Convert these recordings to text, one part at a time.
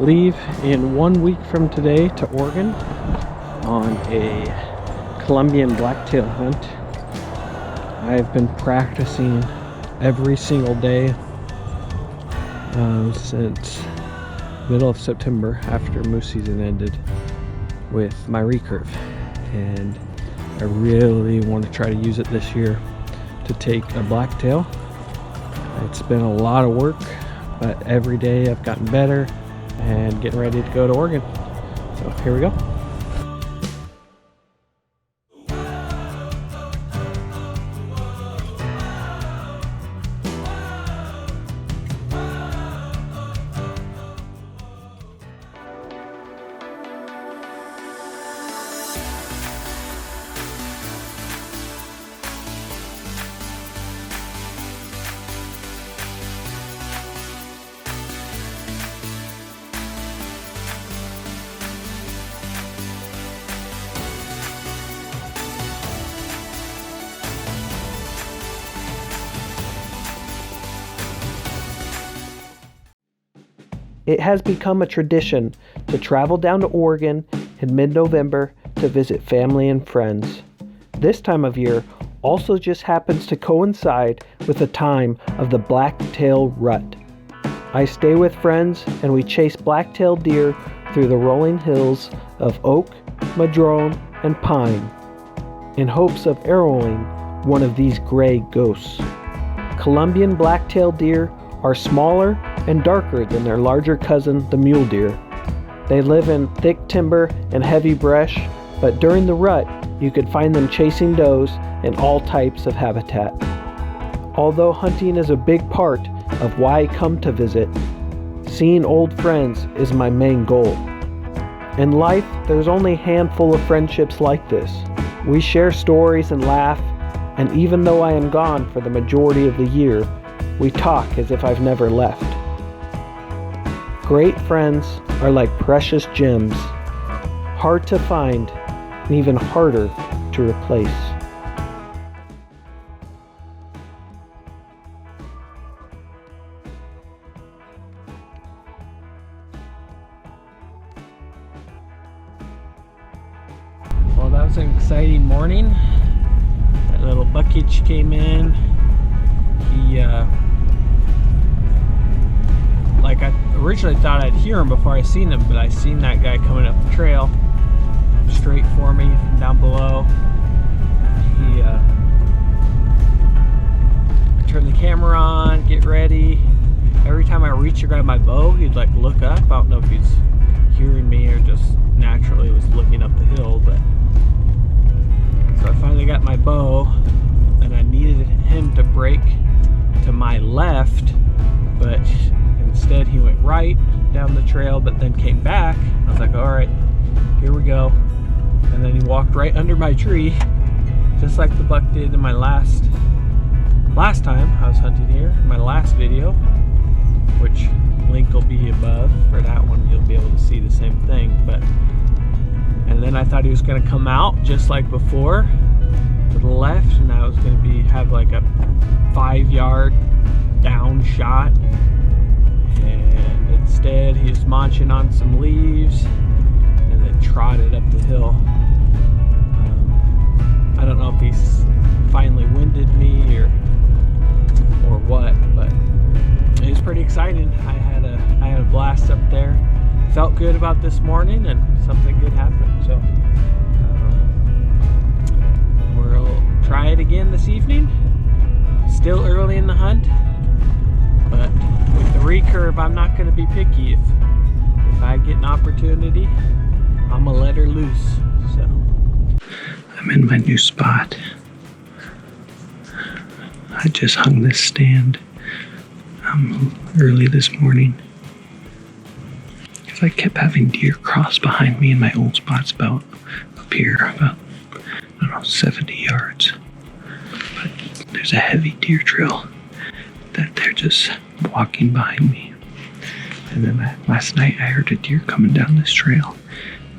leave in 1 week from today to Oregon on a Columbian blacktail hunt. I've been practicing every single day since middle of September after moose season ended with my recurve, and I really want to try to use it this year to take a blacktail. It's been a lot of work, but every day I've gotten better and getting ready to go to Oregon. So here we go. It has become a tradition to travel down to Oregon in mid-November to visit family and friends. This time of year also just happens to coincide with the time of the blacktail rut. I stay with friends and we chase blacktail deer through the rolling hills of oak, madrone, and pine in hopes of arrowing one of these gray ghosts. Columbian blacktail deer are smaller and darker than their larger cousin, the mule deer. They live in thick timber and heavy brush, but during the rut, you could find them chasing does in all types of habitat. Although hunting is a big part of why I come to visit, seeing old friends is my main goal. In life, there's only a handful of friendships like this. We share stories and laugh, and even though I am gone for the majority of the year, we talk as if I've never left. Great friends are like precious gems, hard to find and even harder to replace. Well, that was an exciting morning. That little buckage came in. He like I originally thought I'd hear him before I seen him, but I seen that guy coming up the trail straight for me from down below. He I turned the camera on, get ready. Every time I reach to grab my bow, he'd like look up. I don't know if he's hearing me or just naturally was looking up the hill, but so I finally got my bow, and I needed him to break to my left, but instead he went right down the trail, but then came back. I was like, all right, here we go. And then he walked right under my tree, just like the buck did in my last time I was hunting here, my last video, which link will be above. For that one, you'll be able to see the same thing. But and then I thought he was going to come out just like before to the left, and I was going to have like a 5-yard down shot, and instead he was munching on some leaves and then trotted up the hill. I don't know if he's finally winded me or what, but it was pretty exciting. I had a blast up there. Felt good about this morning, and something good happened. So we'll try it again this evening. Still early in the hunt, but with the recurve, I'm not going to be picky. If I get an opportunity, I'm gonna let her loose. So I'm in my new spot. I just hung this stand early this morning because I kept having deer cross behind me in my old spots about up here, about, I don't know, 70 yards. But there's a heavy deer trail that they're just walking behind me. And then last night I heard a deer coming down this trail,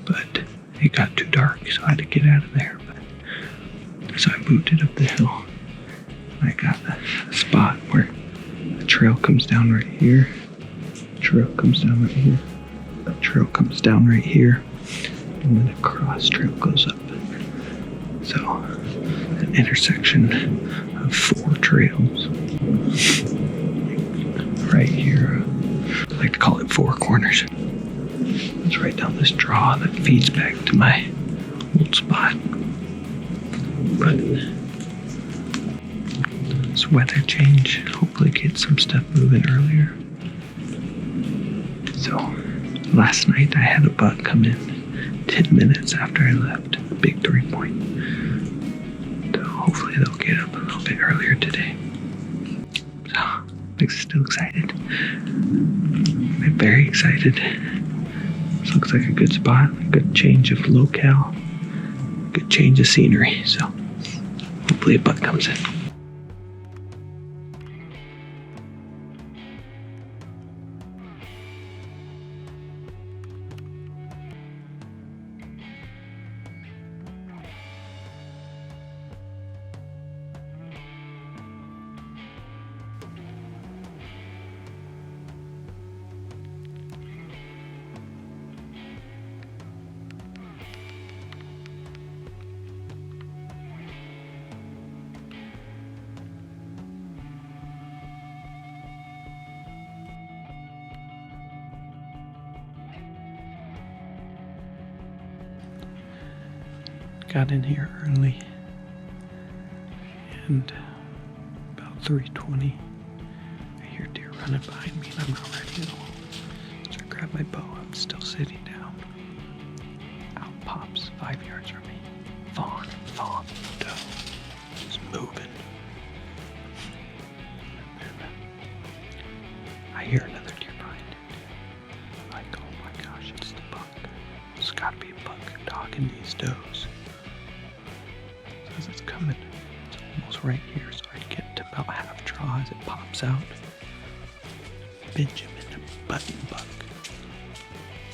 but it got too dark, so I had to get out of there. So I booted up the hill. I got a spot where the trail comes down right here, trail comes down right here, trail comes down right here, and then a cross trail goes up. So, an intersection of 4 trails right here. I like to call it 4 corners. It's right down this draw that feeds back to my old spot. But this weather change hopefully gets some stuff moving earlier. So last night I had a buck come in 10 minutes after I left, a big 3-point. So hopefully they'll get up a little bit earlier today. So I'm still excited. I'm very excited. This looks like a good spot, a good change of locale, good change of scenery. So hopefully a buck comes in. Got in here early, and about 3:20, I hear deer running behind me, and I'm not ready at all. So I grab my bow, I'm still sitting down. Out pops 5 yards from me. Fawn, doe, just moving. I hear another deer behind it. I'm like, oh my gosh, it's the buck. There's gotta be a buck dogging these does. As it's coming, it's almost right here, so I get to about half draw as it pops out. Benjamin, the button buck,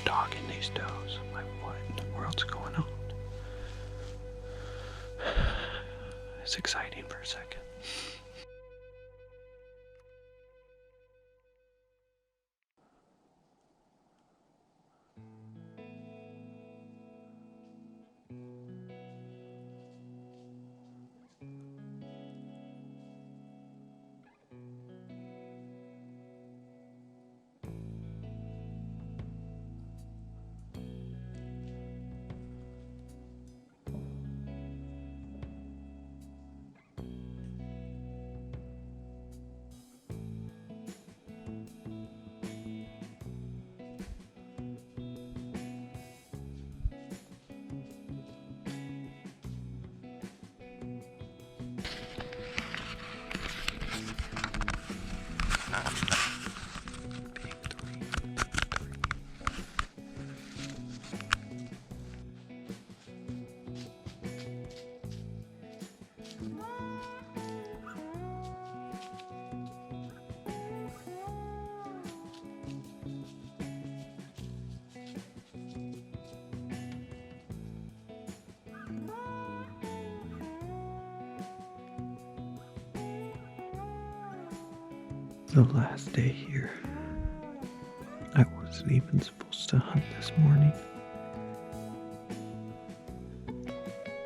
dogging these does. I'm like, what in the world's going on? It's exciting for a second. The last day here. I wasn't even supposed to hunt this morning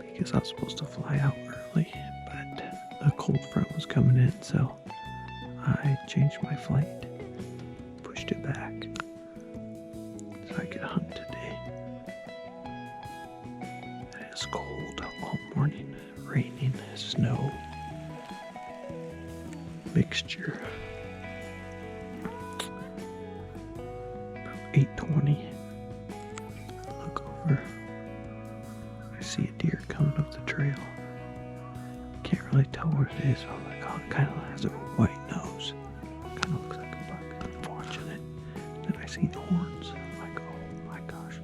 because I was supposed to fly out early, but a cold front was coming in, so I changed my flight, pushed it back so I could hunt today. It is cold all morning, raining, snow, mixture. 8:20. I look over. I see a deer coming up the trail. Can't really tell what it is. I'm like, oh, it kind of has a white nose. Kind of looks like a buck. I'm watching it. Then I see the horns. I'm like, oh my gosh,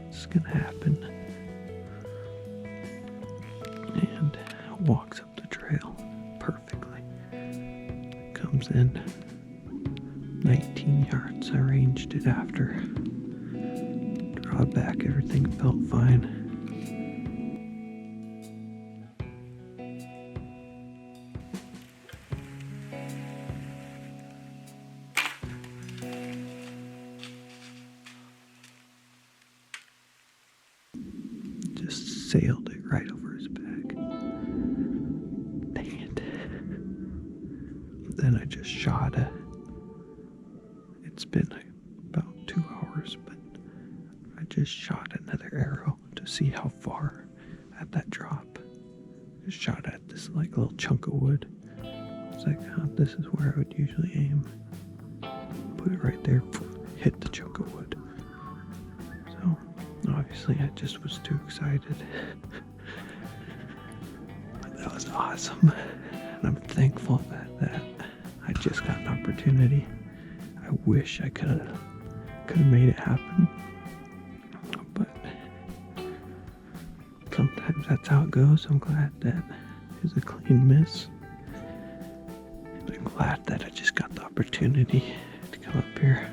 this is gonna happen. And walks up the trail perfectly. Comes in. 19 yards, I ranged it after. Drawed back, everything felt fine. sailed it right over his back. Dang it. Then I just shot it. It's been about 2 hours, but I just shot another arrow to see how far at that drop. Just shot at this like little chunk of wood. It's like, oh, this is where I would usually aim. Put it right there, hit the chunk of wood. So obviously I just was too excited. But that was awesome. And I'm thankful that I just got an opportunity. I wish I could have made it happen. But sometimes that's how it goes. I'm glad that it was a clean miss. I'm glad that I just got the opportunity to come up here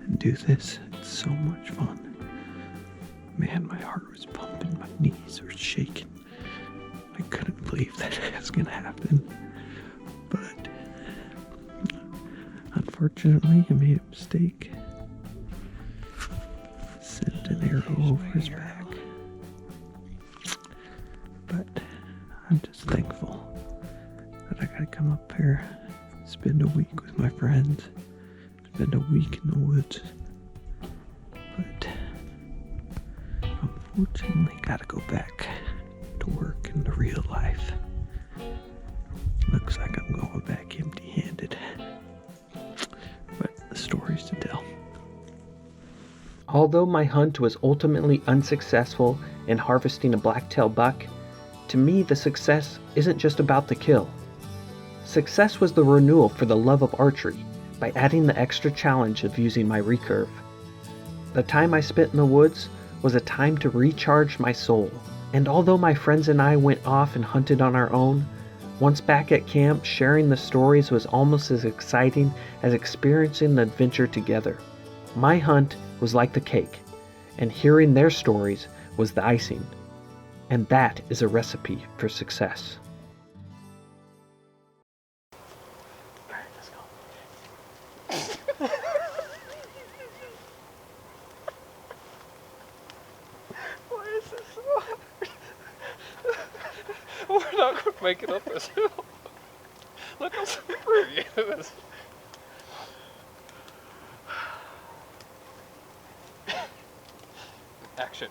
and do this. It's so much fun. Man, my heart was pumping, my knees were shaking. I couldn't believe that it was gonna happen. But unfortunately, I made a mistake. Sent an arrow over his back. But I'm just thankful that I gotta come up here, spend a week with my friends, spend a week in the woods. But unfortunately, gotta go back to work in the real life. Looks like I'm going back empty-handed. But the story's to tell. Although my hunt was ultimately unsuccessful in harvesting a blacktail buck, to me the success isn't just about the kill. Success was the renewal for the love of archery by adding the extra challenge of using my recurve. The time I spent in the woods was a time to recharge my soul, and although my friends and I went off and hunted on our own, once back at camp, sharing the stories was almost as exciting as experiencing the adventure together. My hunt was like the cake, and hearing their stories was the icing. And that is a recipe for success. Alright, let's go. Why is this so hard? We're not going to make it up this hill. Look how slippery it is. Action.